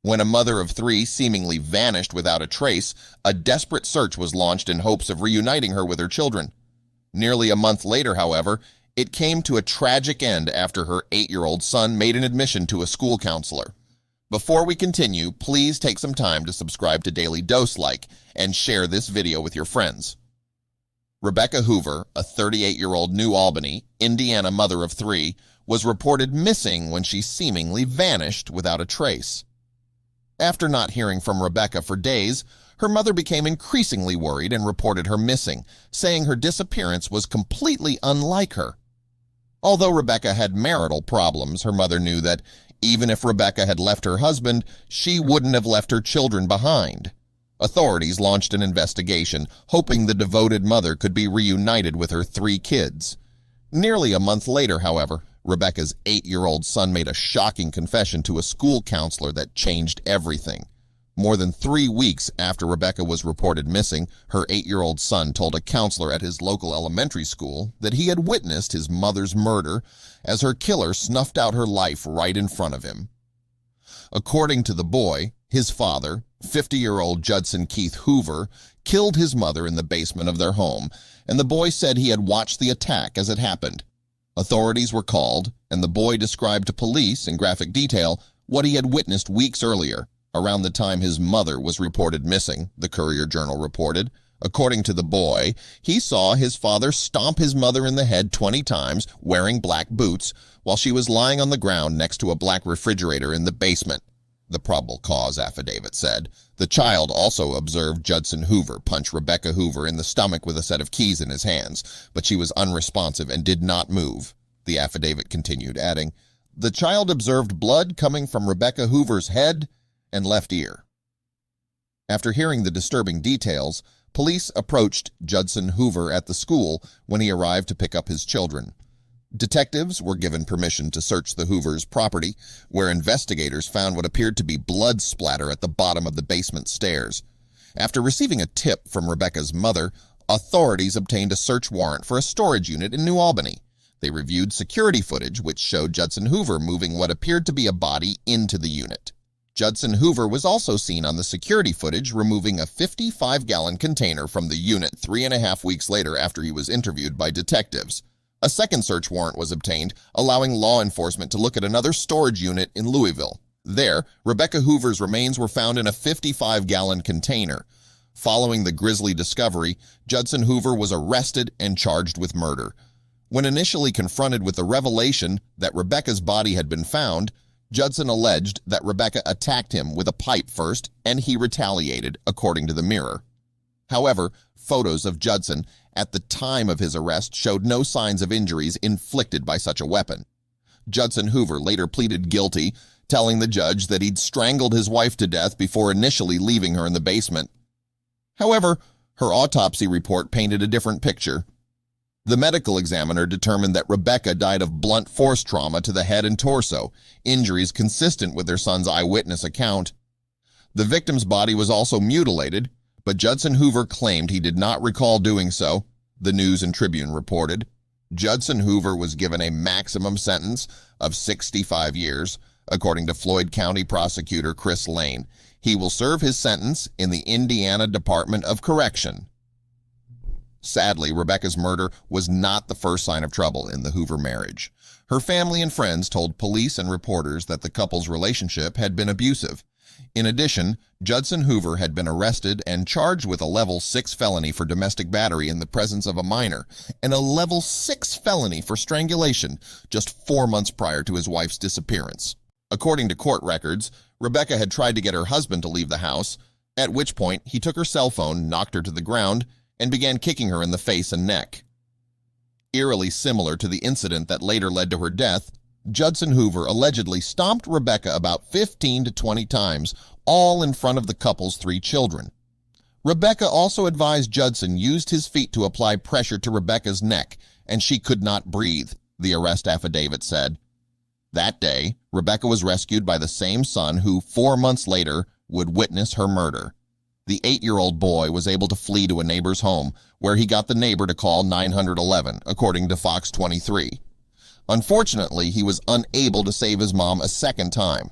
When a mother of three seemingly vanished without a trace, a desperate search was launched in hopes of reuniting her with her children. Nearly a month later, however, it came to a tragic end after her 8-year-old son made an admission to a school counselor. Before we continue, please take some time to subscribe to Dailydose, and share this video with your friends. Rebecca Hoover, a 38-year-old New Albany, Indiana mother of three, was reported missing when she seemingly vanished without a trace. After not hearing from Rebecca for days, her mother became increasingly worried and reported her missing, saying her disappearance was completely unlike her. Although Rebecca had marital problems, her mother knew that even if Rebecca had left her husband, she wouldn't have left her children behind. Authorities launched an investigation, hoping the devoted mother could be reunited with her 3 kids. Nearly a month later, however, Rebecca's 8-year-old son made a shocking confession to a school counselor that changed everything. More than 3 weeks after Rebecca was reported missing, her 8-year-old son told a counselor at his local elementary school that he had witnessed his mother's murder as her killer snuffed out her life right in front of him. According to the boy, his father, 50-year-old Judson Keith Hoover, killed his mother in the basement of their home, and the boy said he had watched the attack as it happened. Authorities were called, and the boy described to police in graphic detail what he had witnessed weeks earlier, around the time his mother was reported missing, the Courier-Journal reported. According to the boy, he saw his father stomp his mother in the head 20 times, wearing black boots, while she was lying on the ground next to a black refrigerator in the basement, the probable cause affidavit said. The child also observed Judson Hoover punch Rebecca Hoover in the stomach with a set of keys in his hands, but she was unresponsive and did not move, the affidavit continued, adding, "The child observed blood coming from Rebecca Hoover's head and left ear." After hearing the disturbing details, police approached Judson Hoover at the school when he arrived to pick up his children. Detectives were given permission to search the Hoovers' property, where investigators found what appeared to be blood splatter at the bottom of the basement stairs. After receiving a tip from Rebecca's mother, authorities obtained a search warrant for a storage unit in New Albany. They reviewed security footage which showed Judson Hoover moving what appeared to be a body into the unit. Judson Hoover was also seen on the security footage removing a 55-gallon container from the unit 3.5 weeks later after he was interviewed by detectives. A second search warrant was obtained, allowing law enforcement to look at another storage unit in Louisville. There, Rebecca Hoover's remains were found in a 55-gallon container. Following the grisly discovery, Judson Hoover was arrested and charged with murder. When initially confronted with the revelation that Rebecca's body had been found, Judson alleged that Rebecca attacked him with a pipe first, and he retaliated, according to the Mirror. However, photos of Judson at the time of his arrest showed no signs of injuries inflicted by such a weapon. Judson Hoover later pleaded guilty, telling the judge that he'd strangled his wife to death before initially leaving her in the basement. However, her autopsy report painted a different picture. The medical examiner determined that Rebecca died of blunt force trauma to the head and torso, injuries consistent with their son's eyewitness account. The victim's body was also mutilated, but Judson Hoover claimed he did not recall doing so, the News and Tribune reported. Judson Hoover was given a maximum sentence of 65 years, according to Floyd County prosecutor Chris Lane. He will serve his sentence in the Indiana Department of Correction. Sadly, Rebecca's murder was not the first sign of trouble in the Hoover marriage. Her family and friends told police and reporters that the couple's relationship had been abusive. In addition, Judson Hoover had been arrested and charged with a Level 6 felony for domestic battery in the presence of a minor and a Level 6 felony for strangulation just 4 months prior to his wife's disappearance. According to court records, Rebecca had tried to get her husband to leave the house, at which point he took her cell phone, knocked her to the ground, and began kicking her in the face and neck. Eerily similar to the incident that later led to her death, Judson Hoover allegedly stomped Rebecca about 15 to 20 times, all in front of the couple's 3 children. Rebecca also advised Judson used his feet to apply pressure to Rebecca's neck, and she could not breathe, the arrest affidavit said. That day, Rebecca was rescued by the same son who, 4 months later, would witness her murder. The 8-year-old boy was able to flee to a neighbor's home, where he got the neighbor to call 911, according to Fox 23. Unfortunately, he was unable to save his mom a second time.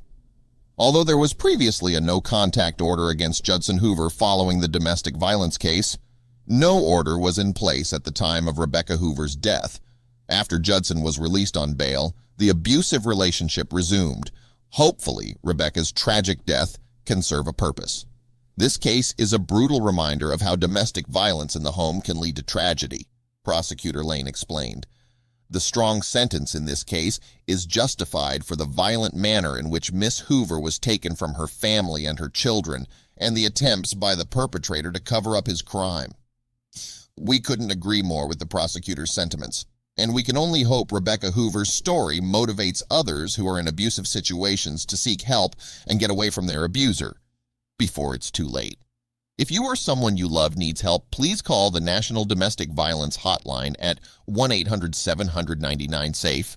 Although there was previously a no-contact order against Judson Hoover following the domestic violence case, no order was in place at the time of Rebecca Hoover's death. After Judson was released on bail, the abusive relationship resumed. Hopefully, Rebecca's tragic death can serve a purpose. This case is a brutal reminder of how domestic violence in the home can lead to tragedy, Prosecutor Lane explained. The strong sentence in this case is justified for the violent manner in which Miss Hoover was taken from her family and her children, and the attempts by the perpetrator to cover up his crime. We couldn't agree more with the prosecutor's sentiments, and we can only hope Rebecca Hoover's story motivates others who are in abusive situations to seek help and get away from their abuser before it's too late. If you or someone you love needs help, please call the National Domestic Violence Hotline at 1-800-700-99-SAFE